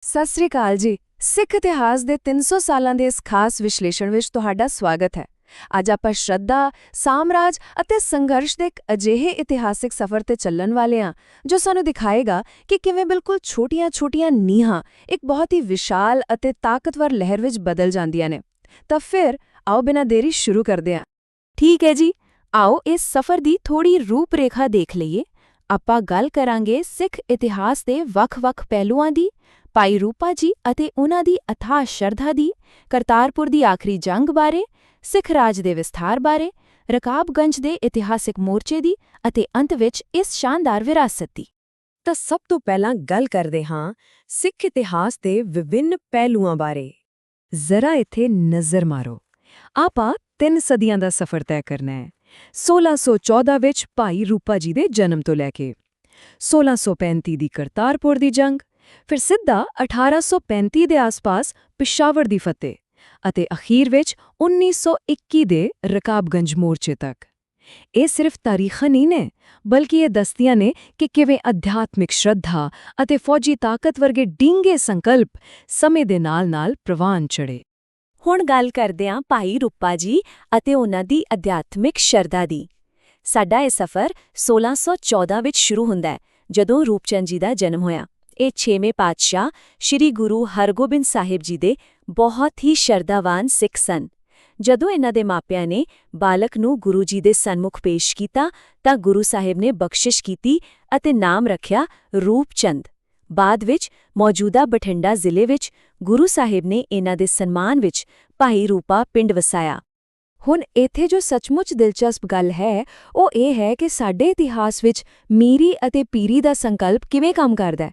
ਸਤਿ ਸ੍ਰੀ ਅਕਾਲ ਜੀ। ਸਿੱਖ ਇਤਿਹਾਸ ਦੇ 300 ਸਾਲਾਂ ਦੇ ਇਸ ਖਾਸ ਵਿਸ਼ਲੇਸ਼ਣ ਵਿੱਚ ਤੁਹਾਡਾ ਸਵਾਗਤ ਹੈ। ਅੱਜ ਆਪਾਂ ਸ਼ਰਧਾ, ਸਾਮਰਾਜ ਅਤੇ ਸੰਘਰਸ਼ ਦੇ ਇੱਕ ਅਜਿਹੇ ਇਤਿਹਾਸਿਕ ਸਫ਼ਰ ਤੇ ਚੱਲਣ ਵਾਲੇ ਹਾਂ ਜੋ ਸਾਨੂੰ ਦਿਖਾਏਗਾ ਕਿ ਕਿਵੇਂ ਬਿਲਕੁਲ ਛੋਟੀਆਂ-ਛੋਟੀਆਂ ਨੀਹਾਂ ਇੱਕ ਬਹੁਤ ਹੀ ਵਿਸ਼ਾਲ ਅਤੇ ਤਾਕਤਵਰ ਲਹਿਰ ਵਿੱਚ ਬਦਲ ਜਾਂਦੀਆਂ ਨੇ। ਤਾਂ ਫਿਰ ਆਓ ਬਿਨਾਂ ਦੇਰੀ ਸ਼ੁਰੂ ਕਰਦੇ ਹਾਂ। ਠੀਕ ਹੈ ਜੀ, ਆਓ ਇਸ ਸਫ਼ਰ ਦੀ ਥੋੜੀ ਰੂਪਰੇਖਾ ਦੇਖ ਲਈਏ। ਆਪਾਂ ਗੱਲ ਕਰਾਂਗੇ ਸਿੱਖ ਇਤਿਹਾਸ ਦੇ ਵੱਖ-ਵੱਖ ਪਹਿਲੂਆਂ ਦੀ, ਭਾਈ ਰੂਪਾ ਜੀ ਅਤੇ ਉਹਨਾਂ ਦੀ ਅਥਾਹ ਸ਼ਰਧਾ ਦੀ, ਕਰਤਾਰਪੁਰ ਦੀ ਆਖਰੀ ਜੰਗ ਬਾਰੇ, ਸਿੱਖ ਰਾਜ ਦੇ ਵਿਸਥਾਰ ਬਾਰੇ, ਰਕਾਬਗੰਜ ਦੇ ਇਤਿਹਾਸਿਕ ਮੋਰਚੇ ਦੀ ਅਤੇ ਅੰਤ ਵਿੱਚ ਇਸ ਸ਼ਾਨਦਾਰ ਵਿਰਾਸਤ ਦੀ। ਤਾਂ ਸਭ ਤੋਂ ਪਹਿਲਾਂ ਗੱਲ ਕਰਦੇ ਹਾਂ ਸਿੱਖ ਇਤਿਹਾਸ ਦੇ ਵਿਭਿੰਨ ਪਹਿਲੂਆਂ ਬਾਰੇ। ਜ਼ਰਾ ਇੱਥੇ ਨਜ਼ਰ ਮਾਰੋ। ਆਪਾਂ 3 ਸਦੀਆਂ ਦਾ ਸਫ਼ਰ ਤੈਅ ਕਰਨਾ ਹੈ। 1614 ਵਿੱਚ ਭਾਈ ਰੂਪਾ ਜੀ ਦੇ ਜਨਮ ਤੋਂ ਲੈ ਕੇ 1635 ਦੀ ਕਰਤਾਰਪੁਰ ਦੀ ਜੰਗ, ਫਿਰ ਸਿੱਧਾ 1835 ਦੇ ਆਸ-ਪਾਸ ਪਿਸ਼ਾਵਰ ਦੀ ਫਤਿਹ ਅਤੇ ਅਖੀਰ ਵਿੱਚ 1921 ਦੇ ਰਕਾਬਗੰਜ ਮੋਰਚੇ ਤੱਕ। ਇਹ ਸਿਰਫ ਤਾਰੀਖਾਂ ਨਹੀਂ ਨੇ, ਬਲਕਿ ਇਹ ਦੱਸਦੀਆਂ ਨੇ ਕਿ ਕਿਵੇਂ ਅਧਿਆਤਮਿਕ ਸ਼ਰਧਾ ਅਤੇ ਫੌਜੀ ਤਾਕਤ ਵਰਗੇ ਡਿੰਗੇ ਸੰਕਲਪ ਸਮੇਂ ਦੇ ਨਾਲ-ਨਾਲ ਪ੍ਰਵਾਨ ਚੜ੍ਹੇ। ਹੁਣ ਗੱਲ ਕਰਦੇ ਹਾਂ ਭਾਈ ਰੂਪਾ ਜੀ ਅਤੇ ਉਹਨਾਂ ਦੀ ਅਧਿਆਤਮਿਕ ਸ਼ਰਧਾ ਦੀ। ਸਾਡਾ ਇਹ ਸਫ਼ਰ 1614 ਵਿੱਚ ਸ਼ੁਰੂ ਹੁੰਦਾ ਹੈ, ਜਦੋਂ ਰੂਪਚੰਦ ਜੀ ਦਾ ਜਨਮ ਹੋਇਆ। ਇਹ 6ਵੇਂ ਪਾਤਸ਼ਾਹ ਸ੍ਰੀ ਗੁਰੂ ਹਰਗੋਬਿੰਦ ਸਾਹਿਬ ਜੀ ਦੇ ਬਹੁਤ ਹੀ ਸ਼ਰਧਾਵਾਨ ਸਿੱਖ ਸਨ। ਜਦੋਂ ਇਹਨਾਂ ਦੇ ਮਾਪਿਆਂ ਨੇ ਬਾਲਕ ਨੂੰ ਗੁਰੂ ਜੀ ਦੇ ਸਨਮੁਖ ਪੇਸ਼ ਕੀਤਾ ਤਾਂ ਗੁਰੂ ਸਾਹਿਬ ਨੇ ਬਖਸ਼ਿਸ਼ ਕੀਤੀ ਅਤੇ ਨਾਮ ਰੱਖਿਆ ਰੂਪਚੰਦ। ਬਾਅਦ ਵਿੱਚ ਮੌਜੂਦਾ ਬਠਿੰਡਾ ਜ਼ਿਲ੍ਹੇ ਵਿੱਚ ਗੁਰੂ ਸਾਹਿਬ ਨੇ ਇਹਨਾਂ ਦੇ ਸਨਮਾਨ ਵਿੱਚ ਭਾਈ ਰੂਪਾ ਪਿੰਡ ਵਸਾਇਆ। ਹੁਣ ਇੱਥੇ ਜੋ ਸੱਚਮੁੱਚ ਦਿਲਚਸਪ ਗੱਲ ਹੈ ਉਹ ਇਹ ਹੈ ਕਿ ਸਾਡੇ ਇਤਿਹਾਸ ਵਿੱਚ ਮੀਰੀ ਅਤੇ ਪੀਰੀ ਦਾ ਸੰਕਲਪ ਕਿਵੇਂ ਕੰਮ ਕਰਦਾ ਹੈ।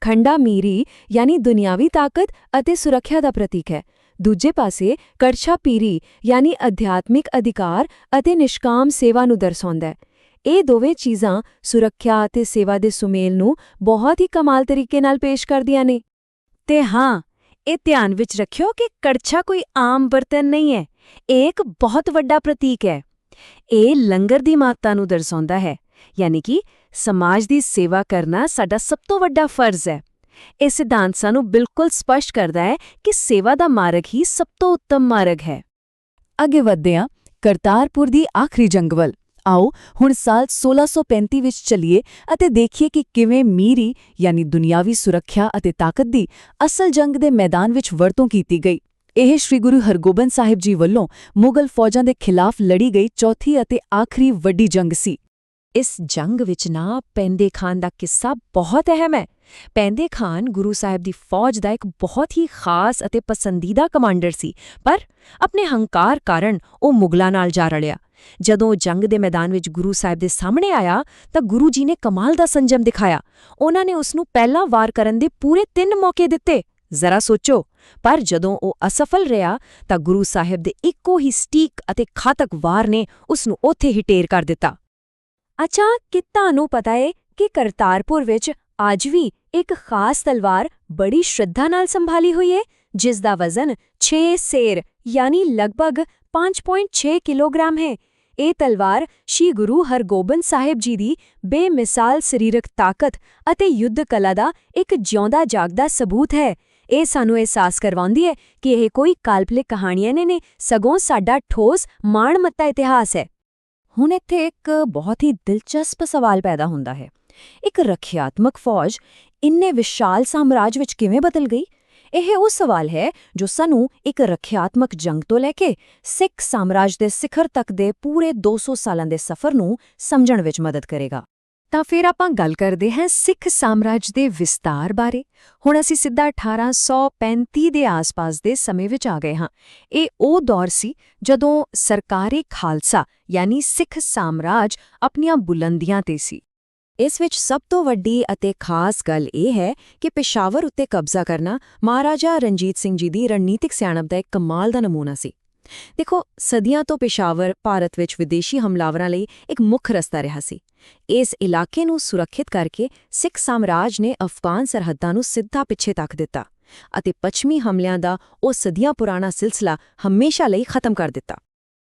ਖੰਡਾ ਮੀਰੀ ਯਾਨੀ ਦੁਨਿਆਵੀ ਤਾਕਤ ਅਤੇ ਸੁਰੱਖਿਆ ਦਾ ਪ੍ਰਤੀਕ ਹੈ। ਦੂਜੇ ਪਾਸੇ ਕੜਛਾ ਪੀਰੀ ਯਾਨੀ ਅਧਿਆਤਮਿਕ ਅਧਿਕਾਰ ਅਤੇ ਨਿਸ਼ਕਾਮ ਸੇਵਾ ਨੂੰ ਦਰਸਾਉਂਦਾ ਹੈ। ਇਹ ਦੋਵੇਂ ਚੀਜ਼ਾਂ ਸੁਰੱਖਿਆ ਅਤੇ ਸੇਵਾ ਦੇ ਸੁਮੇਲ ਨੂੰ ਬਹੁਤ ਹੀ ਕਮਾਲ ਤਰੀਕੇ ਨਾਲ ਪੇਸ਼ ਕਰਦੀਆਂ ਨੇ। ਤੇ ਹਾਂ, ਇਹ ਧਿਆਨ ਵਿੱਚ ਰੱਖਿਓ ਕਿ ਕੜਛਾ ਕੋਈ ਆਮ ਬਰਤਨ ਨਹੀਂ ਹੈ, ਇਹ ਇੱਕ ਬਹੁਤ ਵੱਡਾ ਪ੍ਰਤੀਕ ਹੈ। ਇਹ ਲੰਗਰ ਦੀ ਮਹੱਤਤਾ ਨੂੰ ਦਰਸਾਉਂਦਾ ਹੈ, ਯਾਨੀ ਕਿ ਸਮਾਜ ਦੀ ਸੇਵਾ ਕਰਨਾ ਸਾਡਾ ਸਭ ਤੋਂ ਵੱਡਾ ਫਰਜ਼ ਹੈ। ਇਹ ਸਿਧਾਂਤ ਸਾਨੂੰ ਬਿਲਕੁਲ ਸਪਸ਼ਟ ਕਰਦਾ ਹੈ ਕਿ ਸੇਵਾ ਦਾ ਮਾਰਗ ਹੀ ਸਭ ਤੋਂ ਉੱਤਮ ਮਾਰਗ ਹੈ। ਅੱਗੇ ਵਧਦੇ ਹਾਂ ਕਰਤਾਰਪੁਰ ਦੀ ਆਖਰੀ ਜੰਗ ਵੱਲ। ਆਓ ਹੁਣ ਸਾਲ 1635 ਵਿੱਚ ਚੱਲੀਏ ਅਤੇ ਦੇਖੀਏ ਕਿ ਕਿਵੇਂ ਮੀਰੀ ਯਾਨੀ ਦੁਨਿਆਵੀ ਸੁਰੱਖਿਆ ਅਤੇ ਤਾਕਤ ਦੀ ਅਸਲ ਜੰਗ ਦੇ ਮੈਦਾਨ ਵਿੱਚ ਵਰਤੋਂ ਕੀਤੀ ਗਈ। ਇਹ ਸ੍ਰੀ ਗੁਰੂ ਹਰਗੋਬਿੰਦ ਸਾਹਿਬ ਜੀ ਵੱਲੋਂ ਮੁਗਲ ਫੌਜਾਂ ਦੇ ਖਿਲਾਫ ਲੜੀ ਗਈ ਚੌਥੀ ਅਤੇ ਆਖਰੀ ਵੱਡੀ ਜੰਗ ਸੀ। ਇਸ ਜੰਗ ਵਿੱਚ ਪੈਂਦੇ ਖਾਨ ਦਾ ਕਿੱਸਾ ਬਹੁਤ ਅਹਿਮ ਹੈ। ਪੈਂਦੇ ਖਾਨ ਗੁਰੂ ਸਾਹਿਬ ਦੀ ਫੌਜ ਦਾ ਇੱਕ ਬਹੁਤ ਹੀ ਖਾਸ ਅਤੇ ਪਸੰਦੀਦਾ ਕਮਾਂਡਰ ਸੀ, ਪਰ ਆਪਣੇ ਹੰਕਾਰ ਕਾਰਨ ਉਹ ਮੁਗਲਾਂ ਨਾਲ ਜਾ ਰਲਿਆ। ਜਦੋਂ ਜੰਗ ਦੇ ਮੈਦਾਨ ਵਿੱਚ ਗੁਰੂ ਸਾਹਿਬ ਦੇ ਸਾਹਮਣੇ ਆਇਆ ਤਾਂ ਗੁਰੂ ਜੀ ਨੇ ਕਮਾਲ ਦਾ ਸੰਜਮ ਦਿਖਾਇਆ। ਉਹਨਾਂ ਨੇ ਉਸ ਨੂੰ ਪਹਿਲਾ ਵਾਰ ਕਰਨ ਦੇ ਪੂਰੇ 3 ਮੌਕੇ ਦਿੱਤੇ। ਜ਼ਰਾ ਸੋਚੋ, ਪਰ ਜਦੋਂ ਉਹ ਅਸਫਲ ਰਿਹਾ ਤਾਂ ਗੁਰੂ ਸਾਹਿਬ ਦੇ ਇੱਕੋ ਹੀ ਸਟੀਕ ਅਤੇ ਘਾਤਕ ਵਾਰ ਨੇ ਉਸ ਨੂੰ ਉੱਥੇ ਹੀ ਢੇਰ ਕਰ ਦਿੱਤਾ। ਅੱਛਾ, ਕੀ ਤੁਹਾਨੂੰ ਪਤਾ ਹੈ ਕਿ ਕਰਤਾਰਪੁਰ ਵਿੱਚ ਅੱਜ ਵੀ ਇੱਕ ਖਾਸ ਤਲਵਾਰ ਬੜੀ ਸ਼ਰਧਾ ਨਾਲ ਸੰਭਾਲੀ ਹੋਈ ਹੈ, ਜਿਸ ਦਾ ਵਜ਼ਨ 6 ਸੇਰ ਯਾਨੀ ਲਗਭਗ 5.6 ਕਿਲੋਗ੍ਰਾਮ ਹੈ। ਇਹ ਤਲਵਾਰ ਸ਼੍ਰੀ ਗੁਰੂ ਹਰਗੋਬਿੰਦ ਸਾਹਿਬ ਜੀ ਦੀ ਬੇਮਿਸਾਲ ਸਰੀਰਕ ਤਾਕਤ ਅਤੇ ਯੁੱਧ ਕਲਾ ਦਾ ਇੱਕ ਜਿਉਂਦਾ ਜਾਗਦਾ ਸਬੂਤ ਹੈ। ਇਹ ਸਾਨੂੰ ਅਹਿਸਾਸ ਕਰਵਾਉਂਦੀ ਹੈ ਕਿ ਇਹ ਕੋਈ ਕਾਲਪਨਿਕ ਕਹਾਣੀਆਂ ਨਹੀਂ, ਸਗੋਂ ਸਾਡਾ ਠੋਸ ਮਾਣਮੱਤਾ ਇਤਿਹਾਸ ਹੈ। ਹੁਣ ਇੱਥੇ ਇੱਕ ਬਹੁਤ ਹੀ ਦਿਲਚਸਪ ਸਵਾਲ ਪੈਦਾ ਹੁੰਦਾ ਹੈ। ਇੱਕ ਰੱਖਿਆਤਮਕ ਫੌਜ ਇੰਨੇ ਵਿਸ਼ਾਲ ਸਾਮਰਾਜ ਵਿੱਚ ਕਿਵੇਂ ਬਦਲ ਗਈ? ਇਹ ਉਹ ਸਵਾਲ ਹੈ ਜੋ ਸਾਨੂੰ ਇੱਕ ਰੱਖਿਆਤਮਕ ਜੰਗ ਤੋਂ ਲੈ ਕੇ ਸਿੱਖ ਸਾਮਰਾਜ ਦੇ ਸਿਖਰ ਤੱਕ ਦੇ ਪੂਰੇ 200 ਸਾਲਾਂ ਦੇ ਸਫ਼ਰ ਨੂੰ ਸਮਝਣ ਵਿੱਚ ਮਦਦ ਕਰੇਗਾ। ਤਾਂ ਫਿਰ ਆਪਾਂ ਗੱਲ ਕਰਦੇ ਹਾਂ ਸਿੱਖ ਸਾਮਰਾਜ ਦੇ ਵਿਸਤਾਰ ਬਾਰੇ। ਹੁਣ ਅਸੀਂ ਸਿੱਧਾ 1835 ਦੇ ਆਸ-ਪਾਸ ਦੇ ਸਮੇਂ ਵਿੱਚ ਆ ਗਏ ਹਾਂ। ਇਹ ਉਹ ਦੌਰ ਸੀ ਜਦੋਂ ਸਰਕਾਰੀ ਖਾਲਸਾ ਯਾਨੀ ਸਿੱਖ ਸਾਮਰਾਜ ਆਪਣੀਆਂ ਬੁਲੰਦੀਆਂ ਤੇ ਸੀ। ਇਸ ਵਿੱਚ ਸਭ ਤੋਂ ਵੱਡੀ ਅਤੇ ਖਾਸ ਗੱਲ ਇਹ ਹੈ ਕਿ ਪਿਸ਼ਾਵਰ ਉੱਤੇ ਕਬਜ਼ਾ ਕਰਨਾ ਮਹਾਰਾਜਾ ਰਣਜੀਤ ਸਿੰਘ ਜੀ ਦੀ ਰਣਨੀਤਿਕ ਸਿਆਣਪ ਦਾ ਇੱਕ ਕਮਾਲ ਦਾ ਨਮੂਨਾ ਸੀ। ਦੇਖੋ, ਸਦੀਆਂ ਤੋਂ ਪਿਸ਼ਾਵਰ ਭਾਰਤ ਵਿੱਚ ਵਿਦੇਸ਼ੀ ਹਮਲਾਵਰਾਂ ਲਈ ਇੱਕ ਮੁੱਖ ਰਸਤਾ ਰਿਹਾ ਸੀ। ਇਸ ਇਲਾਕੇ ਨੂੰ ਸੁਰੱਖਿਅਤ ਕਰਕੇ ਸਿੱਖ ਸਾਮਰਾਜ ਨੇ ਅਫਗਾਨ ਸਰਹੱਦਾਂ ਨੂੰ ਸਿੱਧਾ ਪਿੱਛੇ ਧੱਕ ਦਿੱਤਾ ਅਤੇ ਪੱਛਮੀ ਹਮਲਿਆਂ ਦਾ ਉਹ ਸਦੀਆਂ ਪੁਰਾਣਾ ਸਿਲਸਿਲਾ ਹਮੇਸ਼ਾ ਲਈ ਖਤਮ ਕਰ ਦਿੱਤਾ।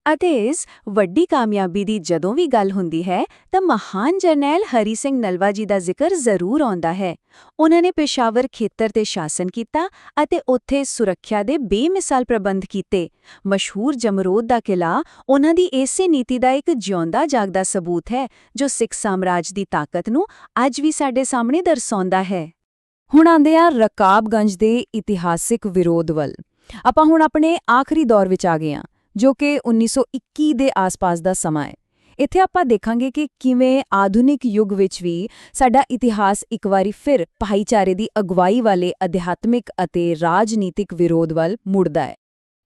ਅਤੇ ਇਸ ਵੱਡੀ ਕਾਮਯਾਬੀ ਦੀ ਜਦੋਂ ਵੀ ਗੱਲ ਹੁੰਦੀ ਹੈ ਤਾਂ ਮਹਾਨ ਜਰਨੈਲ ਹਰੀ ਸਿੰਘ ਨਲਵਾ ਜੀ ਦਾ ਜ਼ਿਕਰ ਜ਼ਰੂਰ ਆਉਂਦਾ ਹੈ। ਉਹਨਾਂ ਨੇ ਪੇਸ਼ਾਵਰ ਖੇਤਰ ਤੇ ਸ਼ਾਸਨ ਕੀਤਾ ਅਤੇ ਉੱਥੇ ਸੁਰੱਖਿਆ ਦੇ ਬੇਮਿਸਾਲ ਪ੍ਰਬੰਧ ਕੀਤੇ। ਮਸ਼ਹੂਰ ਜਮਰੋਦ ਦਾ ਕਿਲਾ ਉਹਨਾਂ ਦੀ ਇਸੇ ਨੀਤੀ ਦਾ ਇੱਕ ਜਿਉਂਦਾ ਜਾਗਦਾ ਸਬੂਤ ਹੈ ਜੋ ਸਿੱਖ ਸਾਮਰਾਜ ਦੀ ਤਾਕਤ ਨੂੰ ਅੱਜ ਵੀ ਸਾਡੇ ਸਾਹਮਣੇ ਦਰਸਾਉਂਦਾ ਹੈ। ਹੁਣ ਆਉਂਦੇ ਆ ਰਕਾਬਗੰਜ ਦੇ ਇਤਿਹਾਸਿਕ ਵਿਰੋਧ ਵੱਲ। ਆਪਾਂ ਹੁਣ ਆਪਣੇ ਆਖਰੀ ਦੌਰ ਵਿੱਚ ਆ ਗਏ ਹਾਂ, ਜੋ ਕਿ 1921 ਦੇ ਆਸ-ਪਾਸ ਦਾ ਸਮਾਂ ਹੈ। ਇੱਥੇ ਆਪਾਂ ਦੇਖਾਂਗੇ ਕਿ ਕਿਵੇਂ ਆਧੁਨਿਕ ਯੁੱਗ ਵਿੱਚ ਵੀ ਸਾਡਾ ਇਤਿਹਾਸ ਇੱਕ ਵਾਰੀ ਫਿਰ ਭਾਈਚਾਰੇ ਦੀ ਅਗਵਾਈ ਵਾਲੇ ਅਧਿਆਤਮਿਕ ਅਤੇ ਰਾਜਨੀਤਿਕ ਵਿਰੋਧ ਵੱਲ ਮੁੜਦਾ ਹੈ।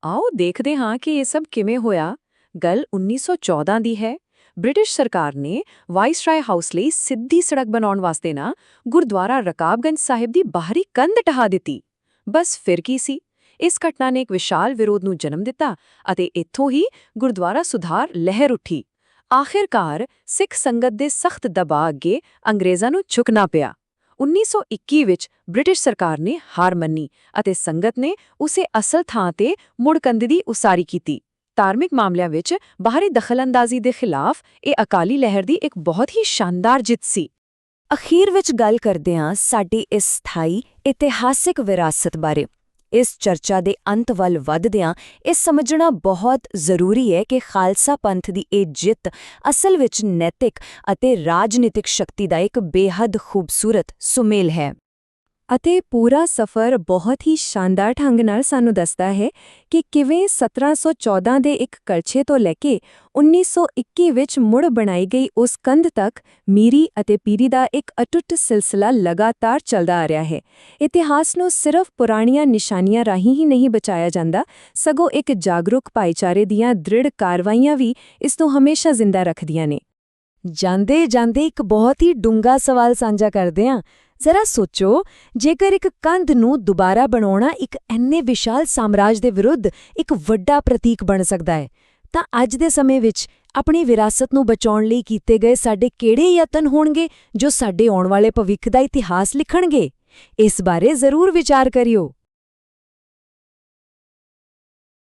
ਆਓ ਦੇਖਦੇ ਹਾਂ ਕਿ ਇਹ ਸਭ ਕਿਵੇਂ ਹੋਇਆ। ਗੱਲ 1914 ਦੀ ਹੈ। ਬ੍ਰਿਟਿਸ਼ ਸਰਕਾਰ ਨੇ ਵਾਇਸਰਾਏ ਹਾਊਸ ਲਈ ਸਿੱਧੀ ਸੜਕ ਬਣਾਉਣ ਵਾਸਤੇ ਗੁਰਦੁਆਰਾ ਰਕਾਬਗੰਜ ਸਾਹਿਬ ਦੀ ਬਾਹਰੀ ਕੰਧ ਢਹਾ ਦਿੱਤੀ। ਬਸ ਫਿਰ ਕੀ ਸੀ? ਇਸ ਘਟਨਾ ਨੇ ਇੱਕ ਵਿਸ਼ਾਲ ਵਿਰੋਧ ਨੂੰ ਜਨਮ ਦਿੱਤਾ ਅਤੇ ਇੱਥੋਂ ਹੀ ਗੁਰਦੁਆਰਾ ਸੁਧਾਰ ਲਹਿਰ ਉੱਠੀ। ਆਖਿਰਕਾਰ ਸਿੱਖ ਸੰਗਤ ਦੇ ਸਖਤ ਦਬਾਅ ਅੱਗੇ ਅੰਗਰੇਜ਼ਾਂ ਨੂੰ ਝੁਕਣਾ ਪਿਆ। 1921 ਵਿੱਚ ਬ੍ਰਿਟਿਸ਼ ਸਰਕਾਰ ਨੇ ਹਾਰ ਮੰਨੀ ਅਤੇ ਸੰਗਤ ਨੇ ਉਸੇ ਅਸਲ ਥਾਂ ਤੇ ਮੁੜ ਕੰਧ ਦੀ ਉਸਾਰੀ ਕੀਤੀ। ਧਾਰਮਿਕ ਮਾਮਲਿਆਂ ਵਿੱਚ ਬਾਹਰੀ ਦਖਲਅੰਦਾਜ਼ੀ ਦੇ ਖਿਲਾਫ ਇਹ ਅਕਾਲੀ ਲਹਿਰ ਦੀ ਇੱਕ ਬਹੁਤ ਹੀ ਸ਼ਾਨਦਾਰ ਜਿੱਤ ਸੀ। ਅਖੀਰ ਵਿੱਚ ਗੱਲ ਕਰਦੇ ਹਾਂ ਸਾਡੀ ਇਸ ਸਥਾਈ ਇਤਿਹਾਸਿਕ ਵਿਰਾਸਤ ਬਾਰੇ। ਇਸ ਚਰਚਾ ਦੇ ਅੰਤ ਵੱਲ ਵਧਦਿਆਂ ਇਹ ਸਮਝਣਾ ਬਹੁਤ ਜ਼ਰੂਰੀ ਹੈ ਕਿ ਖਾਲਸਾ ਪੰਥ ਦੀ ਇਹ ਜਿੱਤ ਅਸਲ ਵਿੱਚ ਨੈਤਿਕ ਅਤੇ ਰਾਜਨੀਤਿਕ ਸ਼ਕਤੀ ਦਾ ਇੱਕ ਬੇਹੱਦ ਖੂਬਸੂਰਤ ਸੁਮੇਲ ਹੈ। ਅਤੇ ਪੂਰਾ ਸਫ਼ਰ ਬਹੁਤ ਹੀ ਸ਼ਾਨਦਾਰ ਢੰਗ ਨਾਲ ਸਾਨੂੰ ਦੱਸਦਾ ਹੈ ਕਿ ਕਿਵੇਂ 1714 ਦੇ ਇੱਕ ਕਲਛੇ ਤੋਂ ਲੈ ਕੇ 1921 ਵਿੱਚ ਮੁੜ ਬਣਾਈ ਗਈ ਉਸ ਕੰਧ ਤੱਕ ਮੀਰੀ ਅਤੇ ਪੀਰੀ ਦਾ ਇੱਕ ਅਟੁੱਟ ਸਿਲਸਿਲਾ ਲਗਾਤਾਰ ਚੱਲਦਾ ਆ ਰਿਹਾ ਹੈ। ਇਤਿਹਾਸ ਨੂੰ ਸਿਰਫ ਪੁਰਾਣੀਆਂ ਨਿਸ਼ਾਨੀਆਂ ਰਾਹੀਂ ਹੀ ਨਹੀਂ ਬਚਾਇਆ ਜਾਂਦਾ, ਸਗੋਂ ਇੱਕ ਜਾਗਰੂਕ ਭਾਈਚਾਰੇ ਦੀਆਂ ਦ੍ਰਿੜ ਕਾਰਵਾਈਆਂ ਵੀ ਇਸ ਨੂੰ ਹਮੇਸ਼ਾ ਜ਼ਿੰਦਾ ਰੱਖਦੀਆਂ ਨੇ। ਜਾਂਦੇ ਇੱਕ ਬਹੁਤ ਹੀ ਡੂੰਘਾ ਸਵਾਲ ਸਾਂਝਾ ਕਰਦੇ ਹਾਂ। ਜ਼ਰਾ ਸੋਚੋ, ਜੇਕਰ ਇੱਕ ਕੰਧ ਨੂੰ ਦੁਬਾਰਾ ਬਣਾਉਣਾ ਇੱਕ ਇੰਨੇ ਵਿਸ਼ਾਲ ਸਾਮਰਾਜ ਦੇ ਵਿਰੁੱਧ ਇੱਕ ਵੱਡਾ ਪ੍ਰਤੀਕ ਬਣ ਸਕਦਾ ਹੈ, ਤਾਂ ਅੱਜ ਦੇ ਸਮੇਂ ਵਿੱਚ ਆਪਣੀ ਵਿਰਾਸਤ ਨੂੰ ਬਚਾਉਣ ਲਈ ਕੀਤੇ ਗਏ ਸਾਡੇ ਕਿਹੜੇ ਯਤਨ ਹੋਣਗੇ ਜੋ ਸਾਡੇ ਆਉਣ ਵਾਲੇ ਭਵਿੱਖ ਦਾ ਇਤਿਹਾਸ ਲਿਖਣਗੇ? ਇਸ ਬਾਰੇ ਜ਼ਰੂਰ ਵਿਚਾਰ ਕਰਿਓ।